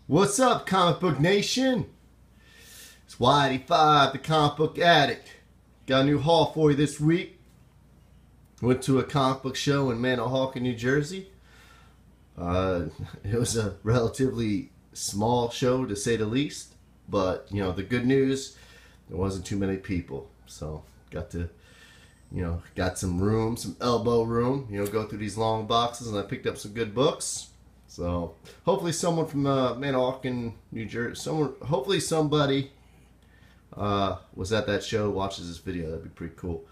What's up, Comic Book Nation? It's Y85, the Comic Book Addict. Got a new haul for you this week. Went to a comic book show in Manahawkin, New Jersey. It was a relatively small show, to say the least. But, you know, the good news, there wasn't too many people. So, got to, got some room, some elbow room, go through these long boxes, and I picked up some good books. So hopefully someone from Manahawkin, New Jersey, hopefully somebody was at that show, watches this video. That'd be pretty cool.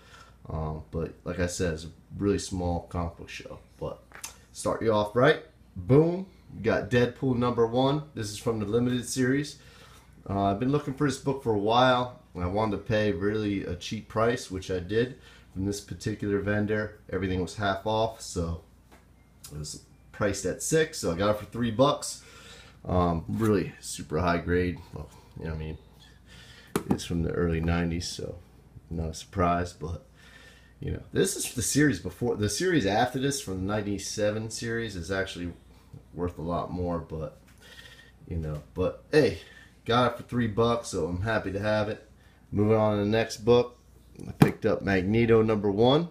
But like I said, it's a really small comic book show. But start you off right. Boom. You got Deadpool #1. This is from the limited series. I've been looking for this book for a while. I wanted to pay really a cheap price, which I did from this particular vendor. Everything was half off, so it was priced at $6, so I got it for $3. Really super high grade. Well, it's from the early 90s, so not a surprise. But this is the series before. The series after this, from the 97 series, is actually worth a lot more. But but hey, got it for $3, so I'm happy to have it. Moving on to the next book, I picked up Magneto #1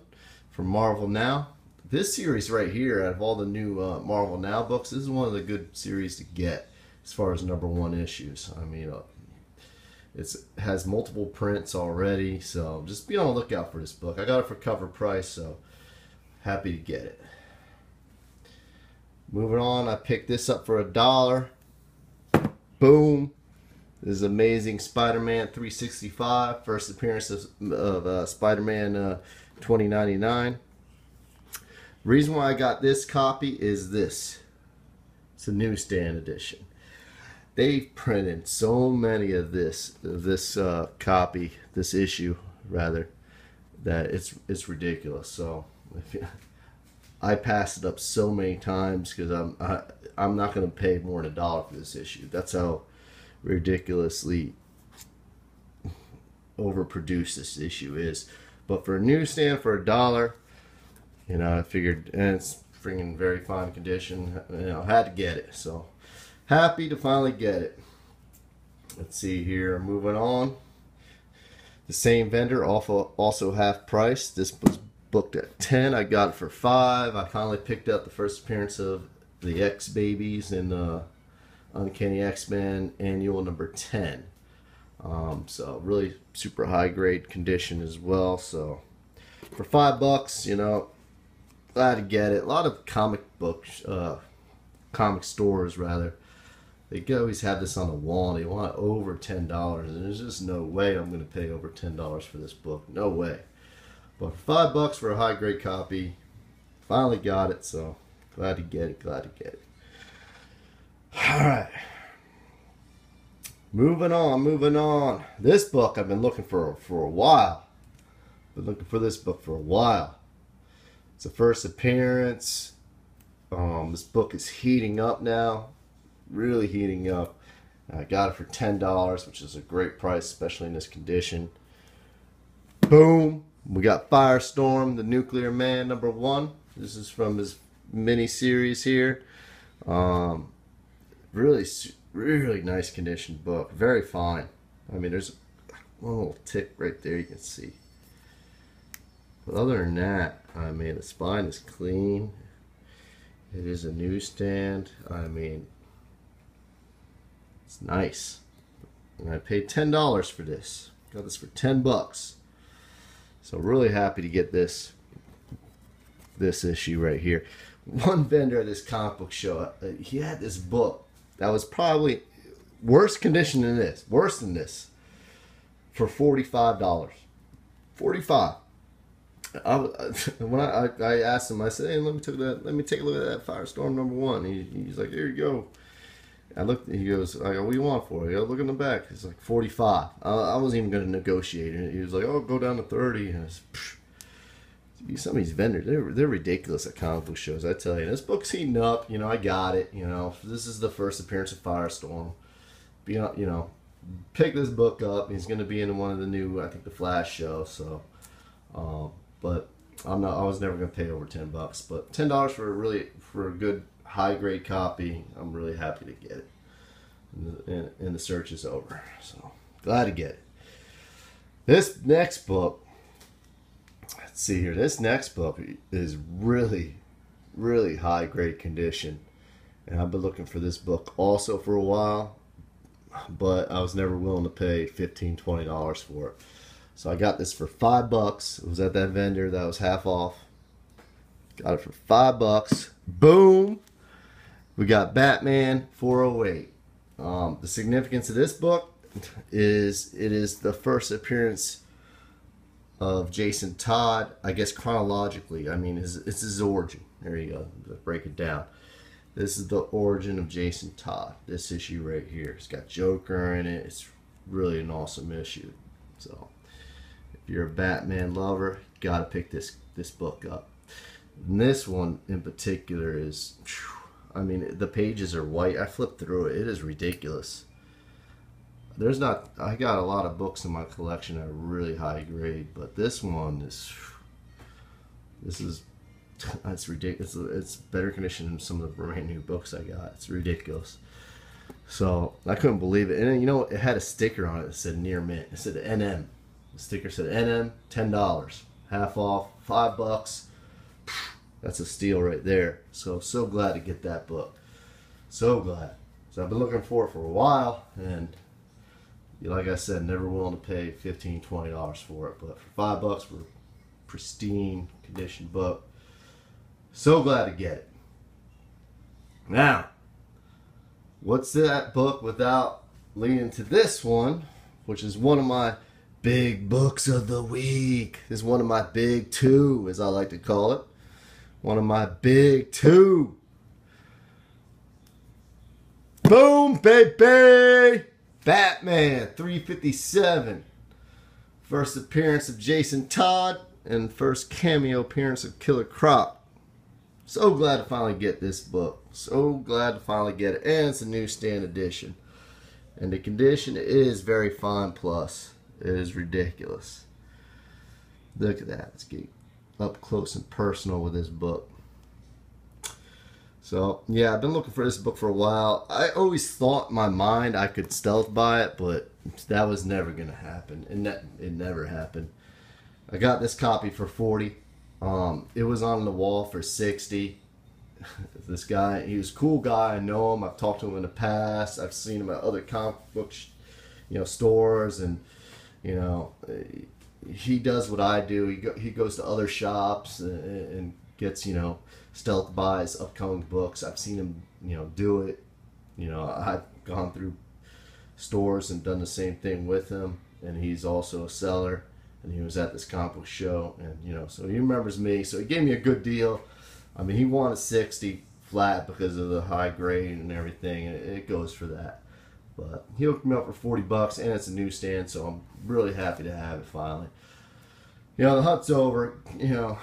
from Marvel Now. This series right here, out of all the new Marvel Now books, this is one of the good series to get as far as #1 issues. I mean, it has multiple prints already, so just be on the lookout for this book. I got it for cover price, so happy to get it. Moving on, I picked this up for $1. Boom. This is Amazing Spider-Man 365, first appearance of Spider-Man 2099. Reason why I got this copy is this. It's a newsstand edition. They've printed so many of this copy, this issue rather, that it's ridiculous. So I passed it up so many times because I'm not going to pay more than $1 for this issue. That's how ridiculously overproduced this issue is. But for a newsstand for $1, I figured, and it's freaking very fine condition. I had to get it, so happy to finally get it. Let's see here. Moving on. The same vendor, also half price. This was booked at $10. I got it for $5. I finally picked up the first appearance of the X-Babies in Uncanny X-Men Annual #10. So really super high grade condition as well. So for $5, glad to get it. A lot of comic stores rather, they always have this on the wall. They want over $10, and there's just no way I'm going to pay over $10 for this book. No way. But for $5 for a high grade copy, finally got it. So glad to get it. Glad to get it. All right. Moving on. This book I've been looking for a while. Been looking for this book for a while. It's the first appearance. This book is heating up now. Really heating up. I got it for $10, which is a great price, especially in this condition. Boom. We got Firestorm, the Nuclear Man #1. This is from his mini-series here. Really nice condition book. Very fine. I mean, there's one little tick right there you can see. But other than that, I mean, the spine is clean. It is a newsstand. I mean, it's nice. And I paid $10 for this. Got this for $10. So really happy to get this issue right here. One vendor at this comic book show, he had this book that was probably worse condition than this, worse than this, for $45. $45. When I asked him, I said, "Hey, let me take a look at that Firestorm #1." He's like, "Here you go." I looked. He goes, "I go, what do you want for it?" I go, "Look in the back." He's like, $45. I wasn't even going to negotiate it. He was like, "Oh, go down to 30." And I was, some of these vendors, they're ridiculous at comic book shows. I tell you, this book's heating up. I got it. This is the first appearance of Firestorm. Pick this book up. He's going to be in one of the new, I think, the Flash show. So. But I was never gonna pay over $10. But $10 for a good high grade copy, I'm really happy to get it. and the search is over. So glad to get it. This next book, let's see here. This next book is really, really high grade condition, and I've been looking for this book also for a while, but I was never willing to pay $15, $20 for it. So I got this for $5. It was at that vendor that was half off. Got it for $5. Boom! We got Batman 408. The significance of this book is it is the first appearance of Jason Todd, I guess chronologically. I mean, it's his origin. There you go. Let's break it down. This is the origin of Jason Todd. This issue right here. It's got Joker in it. It's really an awesome issue. So if you're a Batman lover, you gotta pick this book up. And this one in particular is, I mean, the pages are white. I flipped through it. It is ridiculous. I got a lot of books in my collection that are really high grade, but this one is, it's ridiculous. It's better condition than some of the brand new books I got. It's ridiculous. So I couldn't believe it. And you know, it had a sticker on it that said near mint. It said NM. The sticker said NM, $10, half off, $5. That's a steal right there. So glad to get that book. So glad. So I've been looking for it for a while, and like I said, never willing to pay $15, $20 for it. But for $5 for a pristine condition book, so glad to get it. Now, what's that book without leading to this one, which is one of my big books of the week. This is one of my big two, as I like to call it. One of my big two. Boom, baby! Batman 357. First appearance of Jason Todd and first cameo appearance of Killer Croc. So glad to finally get this book. So glad to finally get it. And it's a newsstand edition. And the condition is very fine plus. It is ridiculous. Look at that. Let's get up close and personal with this book. So yeah, I've been looking for this book for a while. I always thought in my mind I could stealth buy it, but that was never gonna happen, and it never happened. I got this copy for $40. It was on the wall for $60. This guy, he was a cool guy. I know him. I've talked to him in the past. I've seen him at other comic book stores, and he does what I do. He goes to other shops and gets stealth buys upcoming books. I've seen him do it. I've gone through stores and done the same thing with him, and he's also a seller, and he was at this comic book show, and so he remembers me, so he gave me a good deal. I mean, he wanted 60 flat because of the high grade and everything, and it goes for that. But he hooked me up for $40, and it's a newsstand, so I'm really happy to have it finally. The hunt's over. I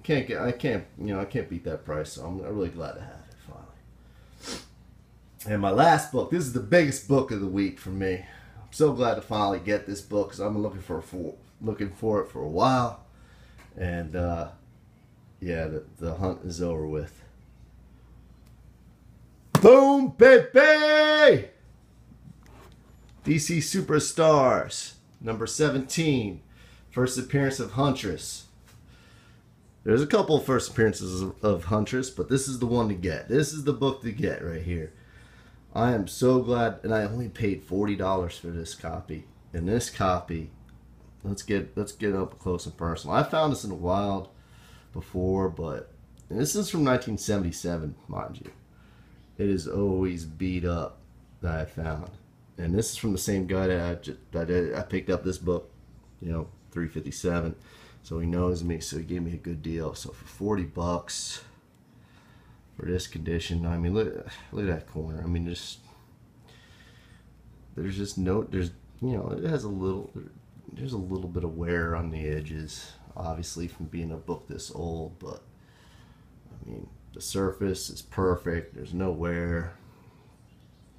can't beat that price, so I'm really glad to have it finally. And my last book, this is the biggest book of the week for me. I'm so glad to finally get this book because I've been looking for it for a while, and yeah, the hunt is over with. Boom, baby! DC Superstars, number 17, first appearance of Huntress. There's a couple of first appearances of Huntress, but this is the one to get. This is the book to get right here. I am so glad, and I only paid $40 for this copy. And this copy, let's get up close and personal. I found this in the wild before, but this is from 1977, mind you. It is always beat up that I found, and this is from the same guy that I picked up this book, $357. So he knows me, so he gave me a good deal. So for $40 for this condition, I mean, look at that corner. I mean, it has a little, there's a little bit of wear on the edges, obviously from being a book this old, but I mean, the surface is perfect. There's no wear.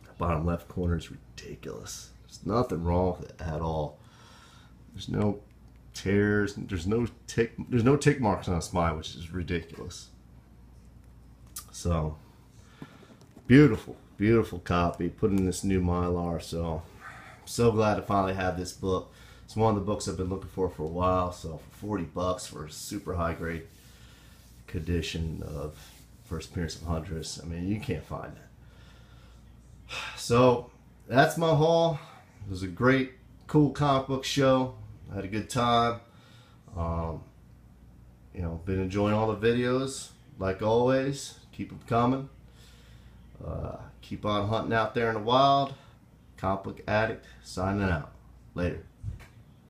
The bottom left corner is ridiculous. There's nothing wrong with it at all. There's no tears. There's no tick marks on a spine, which is ridiculous. So beautiful, Beautiful copy, put in this new Mylar. So I'm so glad to finally have this book. It's one of the books I've been looking for a while. So for 40 bucks for a super high grade condition of First Appearance of Huntress, I mean, you can't find that. So that's my haul. It was a great, cool comic book show. I had a good time. You know, been enjoying all the videos like always. Keep them coming. Keep on hunting out there in the wild. Comic Book Addict signing out. Later.